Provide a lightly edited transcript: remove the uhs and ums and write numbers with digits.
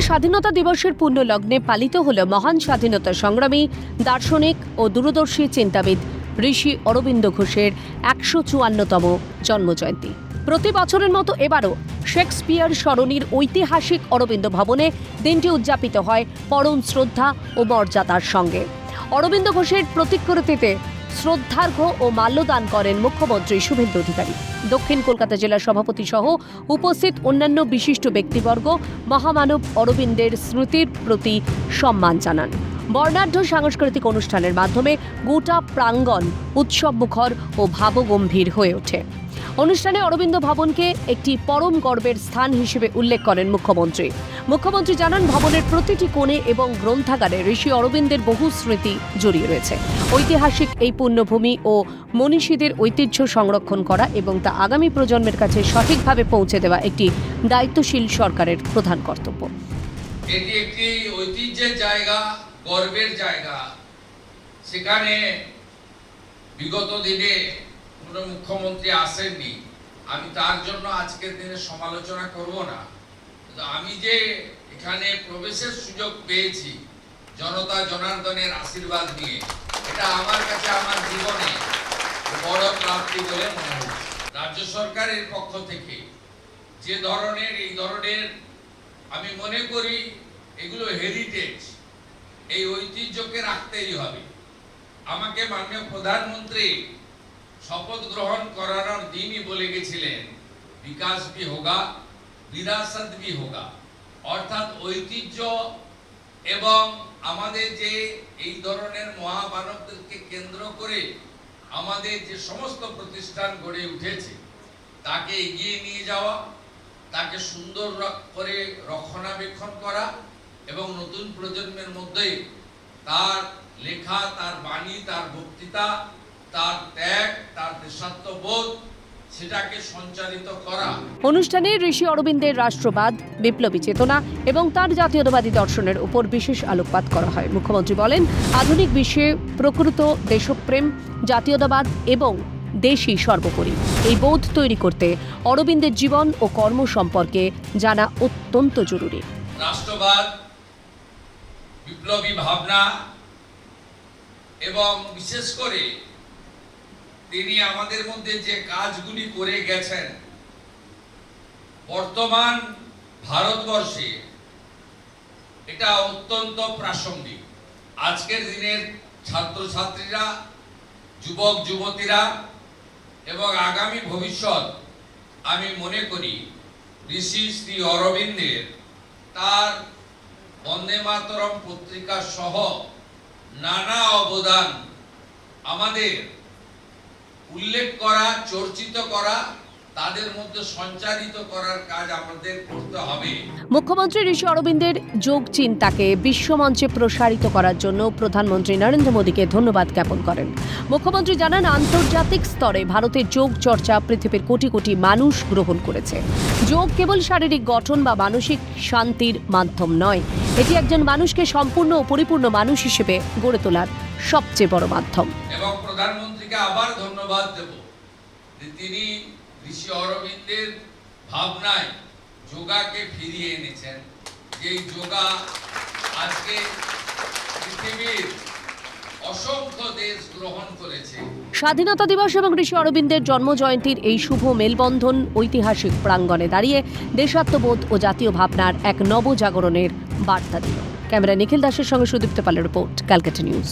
স্বাধীনতা দিবসের পূর্ণ লগ্নে পালিত হল মহান স্বাধীনতা সংগ্রামী দার্শনিক ও দূরদর্শী চিন্তাবিদ ঋষি অরবিন্দ ঘোষের ১৫৪তম জন্মজয়ন্তী। প্রতি বছরের মতো এবারও শেক্সপিয়ার সরণির ঐতিহাসিক অরবিন্দ ভবনে দিনটি উদযাপিত হয় পরম শ্রদ্ধা ও মর্যাদার সঙ্গে। অরবিন্দ ঘোষের প্রতিকৃতিতে শ্রদ্ধার্ঘ্য ও মাল্যদান করেন মুখ্যমন্ত্রী শুভেন্দু অধিকারী। দক্ষিণ কলকাতা জেলা সভাপতি সহ উপস্থিত অন্যান্য বিশিষ্ট ব্যক্তিবর্গ মহামানব অরবিন্দের স্মৃতির প্রতি সম্মান জানান। বর্ণাঢ্য সাংস্কৃতিক অনুষ্ঠানের মাধ্যমে গোটা প্রাঙ্গণ উৎসবমুখর ও ভাবগম্ভীর হয়ে ওঠে। অনুষ্ঠানে অরবিন্দ ভবনকে একটি পরম গর্বের স্থান হিসেবে উল্লেখ করেন মুখ্যমন্ত্রী জানান, ভবনের প্রতিটি কোণে এবং গ্রন্থাগারে ঋষি অরবিন্দের বহু স্মৃতি জড়িয়ে রয়েছে। ঐতিহাসিক এই পুণ্যভূমি ও মনীষীদের ঐতিহ্য সংরক্ষণ করা এবং তা আগামী প্রজন্মের কাছে সঠিকভাবে পৌঁছে দেওয়া একটি দায়িত্বশীল সরকারের প্রধান কর্তব্য। এটি একটি ঐতিহ্যের জায়গা, গর্বের জায়গা। সেখানে বিগত দিনে কোনো মুখ্যমন্ত্রী আসেননি। আমি তার জন্য আজকের দিনে সমালোচনা করব না। আমি যে এখানে প্রবেশের সুযোগ পেয়েছি জনতা জনার্দনের আশীর্বাদ নিয়ে, এটা আমার কাছে আমার জীবনে বড় প্রাপ্তি বলে মনে হচ্ছে। রাজ্য সরকারের পক্ষ থেকে যে ধরনের এই ধরনের আমি মনে করি এগুলো হেরিটেজ, এই ঐতিহ্যকে রাখতেই হবে। আমাকে মাননীয় প্রধানমন্ত্রী শপথ গ্রহণ করানোর দিনই বলে গেছিলেন, বিকাশ ভি হোগা বিরাসত ভি হোগা, অর্থাৎ ঐতিহ্য এবং আমাদের যে এই ধরনের মহামানবদেরকে কেন্দ্র করে আমাদের যে সমস্ত প্রতিষ্ঠান গড়ে উঠেছে তাকে এগিয়ে নিয়ে যাওয়া, তাকে সুন্দর করে রক্ষণাবেক্ষণ করা এবং নতুন প্রজন্মের মধ্যে তার লেখা, তার বাণী, তার বক্তৃতা, তার ত্যাগ, তার দেশাত্মবোধ সেটাকে সঞ্চারিত করা। অনুষ্ঠানে ঋষি অরবিন্দের রাষ্ট্রবাদ, বিপ্লবী চেতনা এবং তার জাতীয়তাবাদী দর্শনের উপর বিশেষ আলোকপাত করা হয়। মুখ্যমন্ত্রী বলেন, আধুনিক বিশ্বে প্রকৃত দেশপ্রেম, জাতীয়তাবাদ এবং দেশই সর্বোপরি এই বোধ তৈরি করতে অরবিন্দের জীবন ও কর্ম সম্পর্কে জানা অত্যন্ত জরুরি। রাষ্ট্রবাদ, বিপ্লবী ভাবনা এবং বিশেষ করে তিনি আমাদের মধ্যে যে কাজগুলি করে গেছেন বর্তমান ভারতবর্ষে, এটা অত্যন্ত প্রাসঙ্গিক। আজকের দিনের ছাত্রছাত্রীরা, যুবক যুবতীরা এবং আগামী ভবিষ্যৎ, আমি মনে করি ঋষি শ্রী অরবিন্দের তার বন্দে মাতরম পত্রিকা সহ নানা অবদান আমাদের উল্লেখ করা, চর্চিত করা, তাদের মধ্যে সঞ্চারিত করার কাজ আমাদের করতে হবে। মুখ্যমন্ত্রী ঋষি অরবিন্দের যোগ চিন্তাকে বিশ্বমঞ্চে প্রসারিত করার জন্য প্রধানমন্ত্রী নরেন্দ্র মোদীকে ধন্যবাদ জ্ঞাপন করেন। মুখ্যমন্ত্রী জানান, আন্তর্জাতিক স্তরে ভারতের যোগ চর্চা পৃথিবীর কোটি কোটি মানুষ গ্রহণ করেছে। যোগ কেবল শারীরিক গঠন বা মানসিক শান্তির মাধ্যম নয়, এটি একজন মানুষকে সম্পূর্ণ ও পরিপূর্ণ মানুষ হিসেবে গড়ে তোলার সবচেয়ে বড় মাধ্যম। এবং প্রধানমন্ত্রীকে আবার ধন্যবাদ দেব যে তিনি ঋষি অরবিন্দের ভাবনায় যোগাকে ফিরিয়ে এনেছেন। যেই যোগা আজকে পৃথিবীর অসংখ্য দেশ গ্রহণ করেছে। স্বাধীনতা দিবস এবং ঋষি অরবিন্দের জন্মজয়ন্তীর এই শুভ মেলবন্ধন ঐতিহাসিক প্রাঙ্গণে দাঁড়িয়ে দেশাত্মবোধ ও জাতীয় ভাবনার এক নবজাগরণের বার্তা দিল। ক্যামেরা নিখিল দাসের সঙ্গে সুদীপ্ত পালের রিপোর্ট, ক্যালকাটা নিউজ।